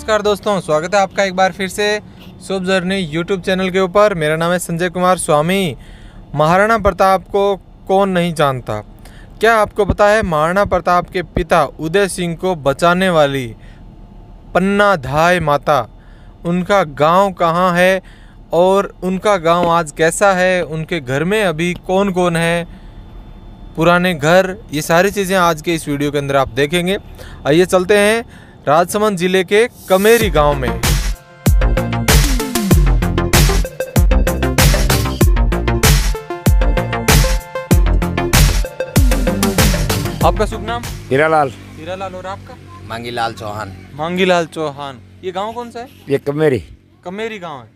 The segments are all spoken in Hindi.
नमस्कार दोस्तों, स्वागत है आपका एक बार फिर से शुभ जर्नी यूट्यूब चैनल के ऊपर। मेरा नाम है संजय कुमार स्वामी। महाराणा प्रताप को कौन नहीं जानता। क्या आपको पता है महाराणा प्रताप के पिता उदय सिंह को बचाने वाली पन्ना धाय माता, उनका गांव कहाँ है और उनका गांव आज कैसा है, उनके घर में अभी कौन कौन है, पुराने घर, ये सारी चीज़ें आज के इस वीडियो के अंदर आप देखेंगे। आइए चलते हैं राजसमंद जिले के कमेरी गांव में। आपका शुभ नाम? हीरालाल। हीरालाल। और आपका? मांगीलाल चौहान। मांगीलाल चौहान। ये गांव कौन सा है? ये कमेरी। कमेरी गांव है।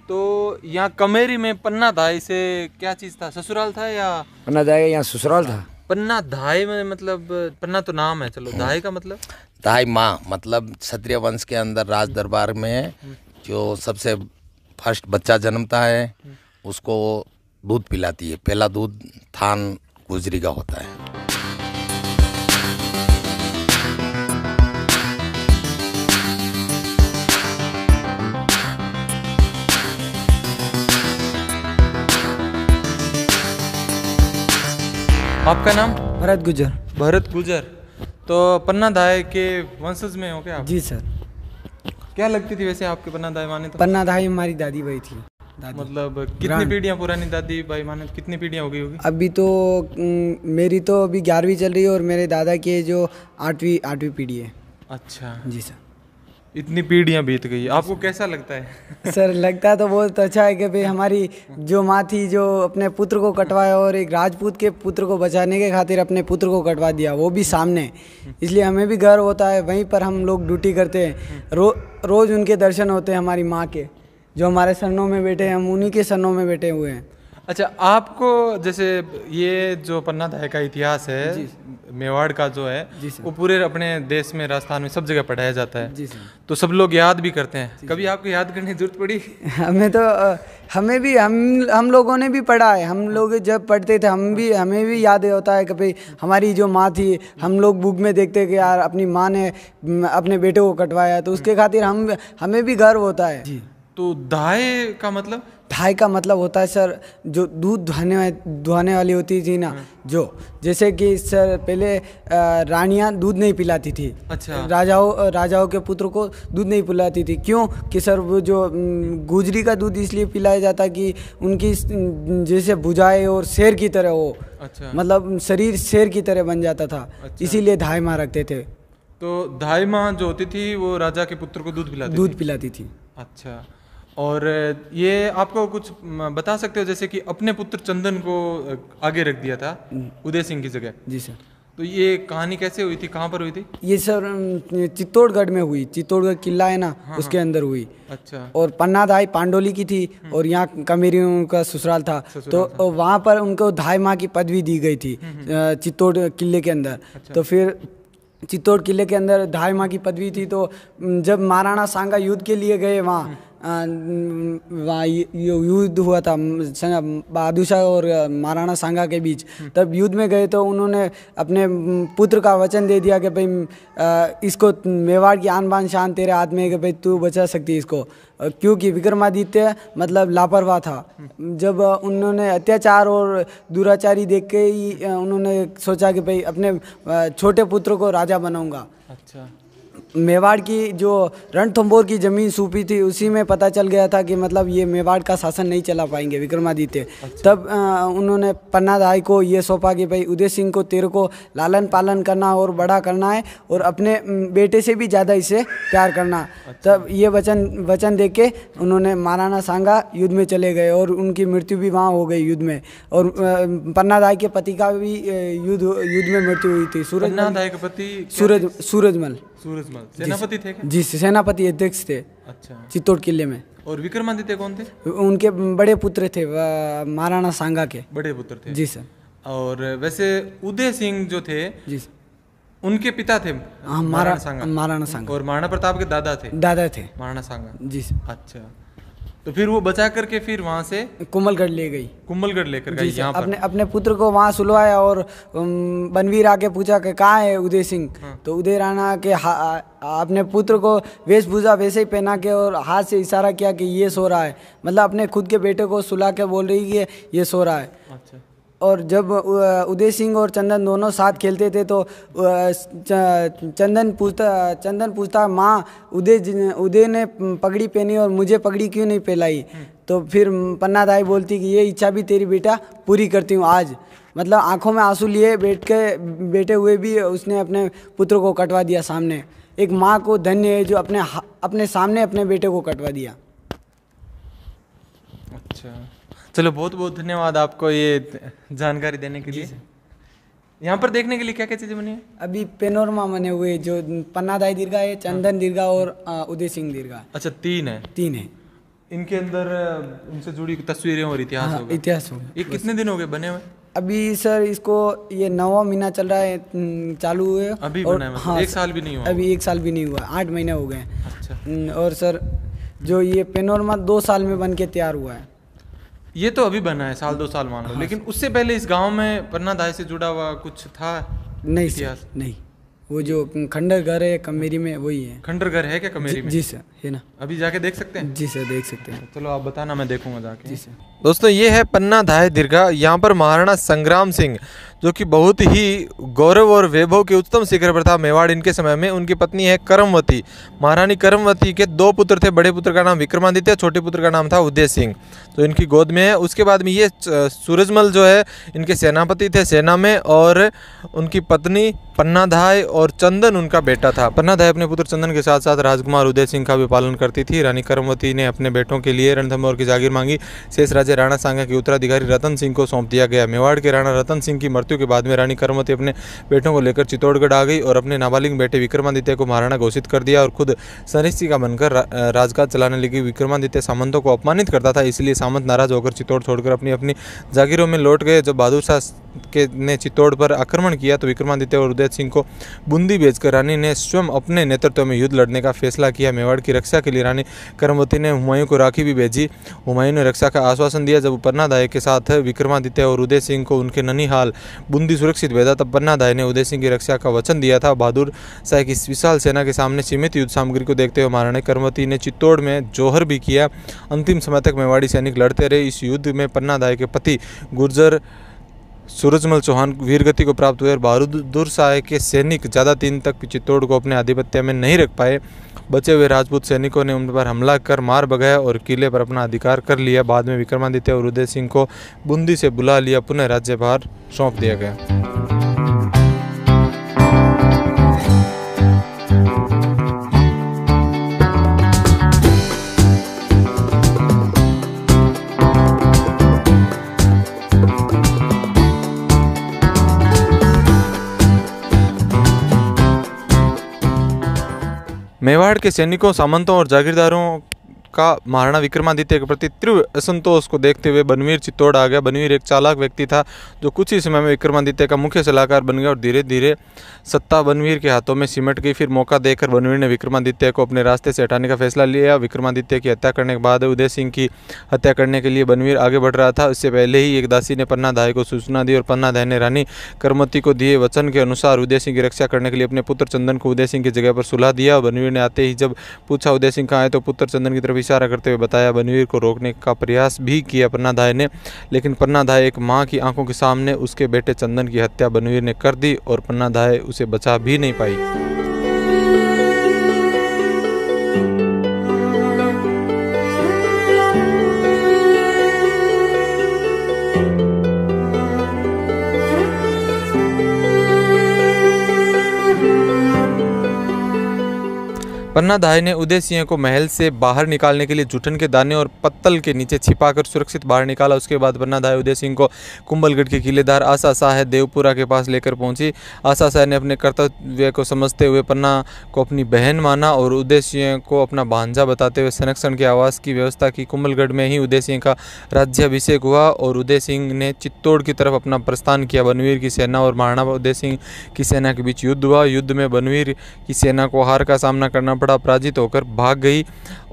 तो यहाँ कमेरी में पन्ना धाय से क्या चीज़ था, ससुराल था या? पन्ना धाय यहाँ ससुराल था। पन्ना धाय में मतलब पन्ना तो नाम है, चलो धाय का मतलब? धाय माँ मतलब क्षत्रिय वंश के अंदर राज दरबार में जो सबसे फर्स्ट बच्चा जन्मता है उसको दूध पिलाती है। पहला दूध थान गुजरी का होता है। आपका नाम? भरत गुजर। भरत गुजर। तो पन्ना धाय के वंशज में हो क्या आप? जी सर। क्या लगती थी वैसे आपके पन्ना धाय माने तो? पन्ना धाय हमारी दादी भाई थी। दादी। मतलब कितनी पीढ़ियां पुरानी दादी भाई माने, कितनी पीढ़ियां हो गई होगी? अभी तो मेरी तो अभी 11वीं चल रही है और मेरे दादा की जो 8वीं पीढ़ी है। अच्छा जी सर। इतनी पीढ़ियां बीत गई, आपको कैसा लगता है? सर लगता तो बहुत अच्छा है कि भाई हमारी जो माँ थी जो अपने पुत्र को कटवाया और एक राजपूत के पुत्र को बचाने के खातिर अपने पुत्र को कटवा दिया, वो भी सामने। इसलिए हमें भी गर्व होता है। वहीं पर हम लोग ड्यूटी करते हैं। रोज़ उनके दर्शन होते हैं हमारी माँ के, जो हमारे सरनों में बैठे हैं, हम उन्हीं के सरनों में बैठे हुए हैं। अच्छा, आपको जैसे ये जो पन्ना धाय का इतिहास है मेवाड़ का जो है वो पूरे अपने देश में, राजस्थान में सब जगह पढ़ाया जाता है। जी सर। तो सब लोग याद भी करते हैं। कभी आपको याद करने की जरूरत पड़ी? हमें भी हम लोगों ने भी पढ़ा है। हम लोग जब पढ़ते थे हमें भी याद होता है कि भाई हमारी जो माँ थी, हम लोग बुक में देखते कि यार अपनी माँ ने अपने बेटे को कटवाया, तो उसके खातिर हमें भी गर्व होता है। जी। तो धाय का मतलब? धाय का मतलब होता है सर जो दूध दुहाने वाली होती थी ना, जो जैसे कि सर पहले रानियां दूध नहीं पिलाती थी। अच्छा। राजाओं के पुत्र को दूध नहीं पिलाती थी। क्यों कि सर वो जो गुजरी का दूध इसलिए पिलाया जाता कि उनकी जैसे भुजाएं और शेर की तरह हो। अच्छा। मतलब शरीर शेर की तरह बन जाता था। अच्छा। इसीलिए धाय माँ रखते थे। तो धाय माँ जो होती थी वो राजा के पुत्र को दूध पिलाती थी। अच्छा। और ये आपको कुछ बता सकते हो, जैसे कि अपने पुत्र चंदन को आगे रख दिया था उदय सिंह की जगह? जी सर। तो ये कहानी कैसे हुई थी, कहाँ पर हुई थी? ये सर चित्तौड़गढ़ में हुई। चित्तौड़गढ़ किला है ना, उसके अंदर हुई। अच्छा। और पन्ना धाय पांडोली की थी और यहाँ कमेरी का ससुराल था। तो वहाँ पर उनको धाय माँ की पदवी दी गई थी चित्तौड़ किले के अंदर। तो फिर चित्तौड़ किले के अंदर धाय माँ की पदवी थी। तो जब महाराणा सांगा युद्ध के लिए गए वहाँ युद्ध हुआ था बहादुर शाह और महाराणा सांगा के बीच, तब युद्ध में गए तो उन्होंने अपने पुत्र का वचन दे दिया कि भाई इसको मेवाड़ की आन बान शान तेरे हाथ में है कि भाई तू बचा सकती है इसको। क्योंकि विक्रमादित्य मतलब लापरवाह था। जब उन्होंने अत्याचार और दुराचारी देख के ही उन्होंने सोचा कि भाई अपने छोटे पुत्र को राजा बनाऊंगा। अच्छा। मेवाड़ की जो रणथंभौर की ज़मीन सूपी थी उसी में पता चल गया था कि मतलब ये मेवाड़ का शासन नहीं चला पाएंगे विक्रमादित्य। अच्छा। तब उन्होंने पन्ना धाय को ये सौंपा कि भाई उदय सिंह को तेरे को लालन पालन करना और बड़ा करना है और अपने बेटे से भी ज़्यादा इसे प्यार करना। अच्छा। तब ये वचन दे के उन्होंने महाराणा सांगा युद्ध में चले गए और उनकी मृत्यु भी वहाँ हो गई युद्ध में। और पन्ना धाय के पति का भी युद्ध में मृत्यु हुई थी। सूरजमल सेनापति थे? जी सेनापति अध्यक्ष थे। अच्छा। चित्तौड़ किले में। और विक्रमादित्य कौन थे? उनके बड़े पुत्र थे महाराणा सांगा के बड़े पुत्र थे। जी सर। और वैसे उदय सिंह जो थे जी उनके पिता थे महाराणा सांगा। महाराणा सांगा। और महाराणा प्रताप के दादा थे? दादा थे महाराणा सांगा। जी सर। अच्छा। तो फिर वो बचा करके फिर वहाँ से कुंभलगढ़ ले गई। कुंभलगढ़ लेकर गई जी सर, यहाँ पर। अपने पुत्र को वहाँ सुलवाया और बनवीर आके पूछा कि कहाँ है उदय सिंह। तो उदय राणा के अपने पुत्र को वेशभूषा वैसे ही पहना के और हाथ से इशारा किया कि ये सो रहा है, मतलब अपने खुद के बेटे को सुला के बोल रही कि ये सो रहा है। अच्छा। और जब उदय सिंह और चंदन दोनों साथ खेलते थे तो चंदन पूछता माँ उदय ने पगड़ी पहनी और मुझे पगड़ी क्यों नहीं पहनाई। तो फिर पन्ना दाई बोलती कि ये इच्छा भी तेरी बेटा पूरी करती हूँ आज। मतलब आंखों में आंसू लिए बैठे हुए भी उसने अपने पुत्र को कटवा दिया सामने। एक माँ को धन्य है जो अपने सामने अपने बेटे को कटवा दिया। अच्छा, चलो बहुत बहुत धन्यवाद आपको ये जानकारी देने के लिए। यहाँ पर देखने के लिए क्या क्या चीज़ें बनी है? अभी पेनोरमा बने हुए जो पन्ना दाई दीर्घा है, चंदन दीर्घा और उदय सिंह दीर्घा। अच्छा, तीन है। इनके अंदर उनसे जुड़ी तस्वीरें और इतिहास होगा। इतिहास होगा। ये कितने दिन हो गए बने हुए? अभी सर इसको ये 9वां महीना चल रहा है, चालू हुए अभी और बना है मतलब हाँ, 1 साल भी नहीं हुआ? अभी 1 साल भी नहीं हुआ, 8 महीने हो गए। अच्छा। और सर जो ये पेनोरमा 2 साल में बन के तैयार हुआ है। ये तो अभी बना है, 1-2 साल मान लो। लेकिन उससे पहले इस गांव में पन्ना दाई से जुड़ा हुआ कुछ था? नहीं इतिहास? सर, नहीं। वो जो खंडर घर है कमेरी में वही है। खंडर घर है क्या कमेरी में? जी सर, है ना। अभी जाके देख सकते हैं? जी सर, देख सकते हैं। चलो आप बताना, मैं देखूंगा जाके। जी सर। दोस्तों, ये है पन्ना दाई दीर्घा। यहाँ पर महाराणा संग्राम सिंह जो कि बहुत ही गौरव और वैभव के उच्चतम शिखर पर था मेवाड़ इनके समय में। उनकी पत्नी है करमवती। महारानी करमवती के 2 पुत्र थे। बड़े पुत्र का नाम विक्रमादित्य, छोटे पुत्र का नाम था उदय सिंह, तो इनकी गोद में है। उसके बाद में ये सूरजमल जो है इनके सेनापति थे सेना में, और उनकी पत्नी पन्ना दाई और चंदन उनका बेटा था। पन्ना दाई अपने पुत्र चंदन के साथ साथ राजकुमार उदय सिंह का भी पालन करती थी। रानी करमवती ने अपने बेटों के लिए रणथंभौर की जागीर मांगी। शेष राज्य राणा सांगा के उत्तराधिकारी रतन सिंह को सौंप दिया गया। मेवाड़ के राणा रतन सिंह की मृत्यु के बाद में रानी करमवती अपने बेटों को लेकर चित्तौड़गढ़ आ गई और अपने नाबालिग बेटे विक्रमादित्य को महाराणा घोषित कर दिया और खुद सनिष्ठिका बनकर राजकाज चलाने लगी। विक्रमादित्य सामंतों को अपमानित करता था, इसलिए सामंत नाराज होकर चित्तौड़ छोड़कर अपनी अपनी जागीरों में लौट गए। जब बहादुर शाह ने चित्तौड़ पर आक्रमण किया तो विक्रमादित्य और उदय सिंह को बूंदी भेजकर रानी ने स्वयं अपने नेतृत्व में युद्ध लड़ने का फैसला किया। मेवाड़ की रक्षा के लिए रानी करमवती ने हुमायूं को राखी भी भेजी। हुमायूं ने रक्षा का आश्वासन दिया। जब पन्ना दाई के साथ विक्रमादित्य और उदय सिंह को उनके ननिहाल बूंदी सुरक्षित भेजा, तब पन्ना दाई ने उदय सिंह की रक्षा का वचन दिया था। बहादुर शाह की विशाल सेना के सामने सीमित युद्ध सामग्री को देखते हुए महारानी करमवती ने चित्तौड़ में जौहर भी किया। अंतिम समय तक मेवाड़ी सैनिक लड़ते रहे। इस युद्ध में पन्ना दाई के पति गुर्जर सूरजमल चौहान वीरगति को प्राप्त हुए और बहादुर शाह के सैनिक ज़्यादा दिन तक चित्तौड़ को अपने आधिपत्य में नहीं रख पाए। बचे हुए राजपूत सैनिकों ने उन पर हमला कर मार भगाया और किले पर अपना अधिकार कर लिया। बाद में विक्रमादित्य और उदय सिंह को बूंदी से बुला लिया, पुनः राज्यभार सौंप दिया गया। मेवाड़ के सैनिकों, सामंतों और जागीरदारों का महाराणा विक्रमादित्य के प्रति तीव्र असंतोष को देखते हुए बनवीर चित्तौड़ आ गया। बनवीर एक चालाक व्यक्ति था जो कुछ ही समय में विक्रमादित्य का मुख्य सलाहकार बन गया और धीरे धीरे सत्ता बनवीर के हाथों में सिमट गई। फिर मौका देकर बनवीर ने विक्रमादित्य को अपने रास्ते से हटाने का फैसला लिया। विक्रमादित्य की हत्या करने के बाद उदय सिंह की हत्या करने के लिए बनवीर आगे बढ़ रहा था। इससे पहले ही एक दासी ने पन्ना दाई को सूचना दी और पन्ना दाई ने रानी करमवती को दिए वचन के अनुसार उदय सिंह की रक्षा करने के लिए अपने पुत्र चंदन को उदय सिंह की जगह पर सुला दिया। बनवीर ने आते ही जब पूछा उदय सिंह कहाँ है तो पुत्र चंदन की तरफ इशारा करते हुए बताया। बनवीर को रोकने का प्रयास भी किया पन्ना दाई ने, लेकिन पन्ना दाई एक मां की आंखों के सामने उसके बेटे चंदन की हत्या बनवीर ने कर दी और पन्ना दाई उसे बचा भी नहीं पाई। पन्ना दाई ने उदय सिंह को महल से बाहर निकालने के लिए जूठन के दाने और पत्तल के नीचे छिपाकर सुरक्षित बाहर निकाला। उसके बाद पन्ना दाई उदय सिंह को कुंभलगढ़ के किलेदार आशा शाह देवपुरा के पास लेकर पहुंची। आशा शाह ने अपने कर्तव्य को समझते हुए पन्ना को अपनी बहन माना और उदय सिंह को अपना भांजा बताते हुए संरक्षण के आवास की व्यवस्था की। कुंभलगढ़ में ही उदय सिंह का राज्याभिषेक हुआ और उदय सिंह ने चित्तौड़ की तरफ अपना प्रस्थान किया। बनवीर की सेना और महाराणा उदय सिंह की सेना के बीच युद्ध हुआ। युद्ध में बनवीर की सेना को हार का सामना करना पड़ा पराजित होकर भाग गई।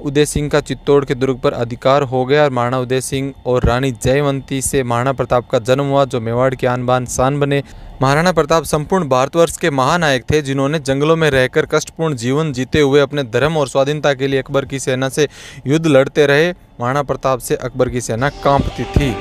उदय सिंह का चित्तौड़ के दुर्ग पर अधिकार हो गया और महाराणा उदय सिंह और रानी जयवंती से महाराणा प्रताप का जन्म हुआ, जो मेवाड़ की आन बान शान बने। महाराणा प्रताप संपूर्ण भारतवर्ष के महानायक थे, जिन्होंने जंगलों में रहकर कष्टपूर्ण जीवन जीते हुए अपने धर्म और स्वाधीनता के लिए अकबर की सेना से युद्ध लड़ते रहे। महाराणा प्रताप से अकबर की सेना कांपती थी।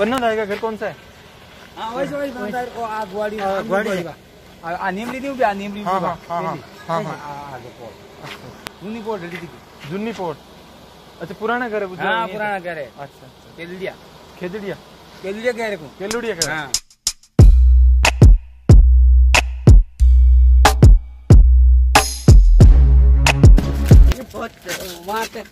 पन्ना दाई का घर कौन सा है? हाँ वही बनता है को आग वाड़ी ग्वाड़ी आ नीम ली भी आ नीम ली हाँ हाँ हाँ हाँ हाँ आगे पोल जुनी पोल रेडी थी जुन्नी पोर्ट। अच्छा पुराना घर है? हाँ पुराना घर है। अच्छा केलड़िया खेजड़िया केलड़िया कह रहे को केलुड़िया का हाँ ये बहुत वहाँ तक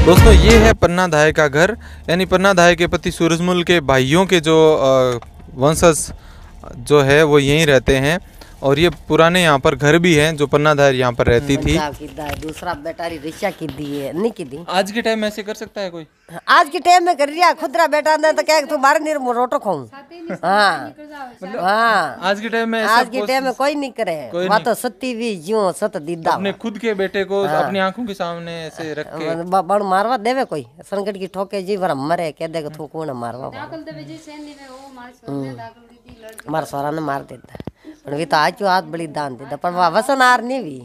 दोस्तों ये है पन्ना धाय का घर, यानी पन्ना धाय के पति सूरजमल के भाइयों के जो वंशज जो है वो यहीं रहते हैं। और ये पुराने यहाँ पर घर भी हैं जो पन्ना धाय यहाँ पर रहती थी। दूसरा बेटा रिक्शा की दी है नहीं की दी। आज के टाइम में ऐसे कर सकता है कोई? आज के टाइम में कर रिया खुदरा बेटा ने तो क्या तू मारे नहीं रोटो खाऊं। हाँ हाँ आज के टाइम में आज के टाइम में कोई नहीं करे। वहाँ तो सती भी ज्यो सत दीदा अपने खुद के बेटे को अपनी आंखों के सामने ऐसे रख के बड़ मारवा देवे कोई संकट की ठोके जी भर मरे कह देगा तू कौन मारवा मार सोरा ने मार देता पर वी तो आज आज बड़ी दान देता पर वसनार नहीं भी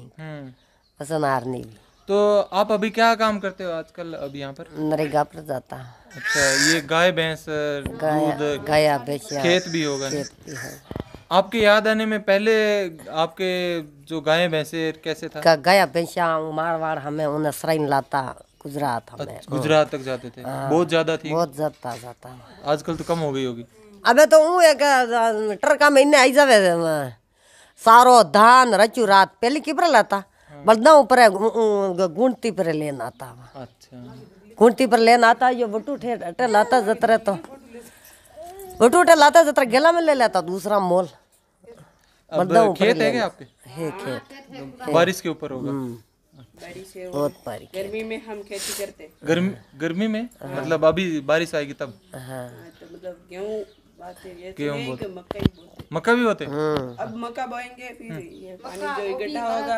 वसनार नहीं भी। तो आप अभी क्या काम करते हो आजकल अभी यहाँ पर? नरेगा पर जाता। अच्छा ये गाय भैंस दूध गाया बेचा खेत भी होगा? खेत भी है। आपके याद आने में पहले आपके जो गाय भैंसे कैसे था? गाया बेचा मारवाड़ हमें उन्हें सराइन लाता गुजरात हमें गुजरात तक जाते थे? बहुत ज्यादा थी? बहुत जाता जाता। आजकल तो कम हो गई होगी। अबे तो वो एक ट्रका में इन्हें आई जावे सारो धान रचू रात पहले की पर लाता बलदा ऊपर गुंटी पर लेना आता। अच्छा गुंटी पर लेना आता जो बटू ठे लाता जतरे तो बटू ठे लाता जतरे गेला में ले लेता दूसरा मोल। अब खेत है क्या आपके? है खेत बारिश के ऊपर होगा? बहुत बारिश। गर्मी में हम खेती करते। गर्मी में मतलब अभी बारिश आएगी तब? हाँ तो मतलब गेहूँ मक्का भी होते? अब मक्का बोएंगे फिर ये पानी जो इकट्ठा होगा।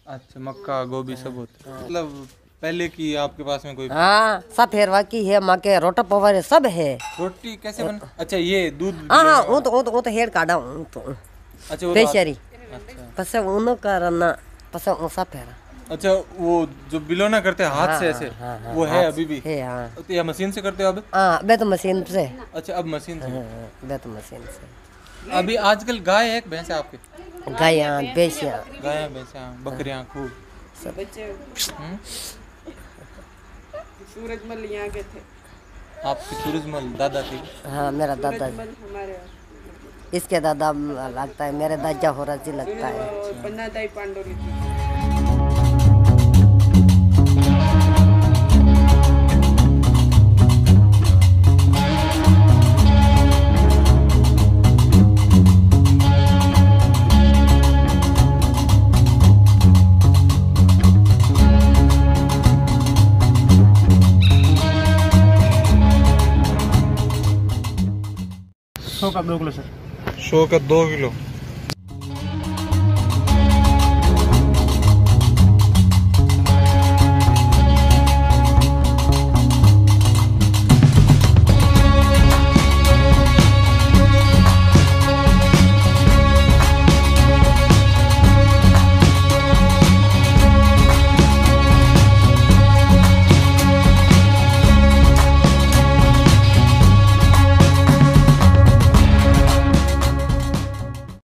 अच्छा मक्का गोभी सब होते मतलब पहले की आपके पास में कोई? हाँ सब फेरवा की है माँ के रोटा पवारे सब है। रोटी कैसे बन? अच्छा ये दूध? हाँ हाँ वो तो हेड काटा हूँ तो अच्छा पेशरी पसे उनो करना पसे उसा फेरा। अच्छा वो जो बिलोना करते हैं हाथ से ऐसे वो है अभी भी? है हाँ। तो या मशीन से करते हो अब? हाँ बे तो मशीन से। अच्छा अब मशीन से? बे तो मशीन से। अभी आजकल गाय है भैंस है आपके? गाया बेचिया गाय भैंस बकरियां खूब बच्चे सूरजमल यहाँ के थे। आपके सूरजमल दादा थे? हाँ मेरा दादा हमारे इसके दादा लगता है मेरे दादा हो रहा जी लगता है। पन्ना दाई पांडोली थी। शो का 2 किलो सर। शो का 2 किलो।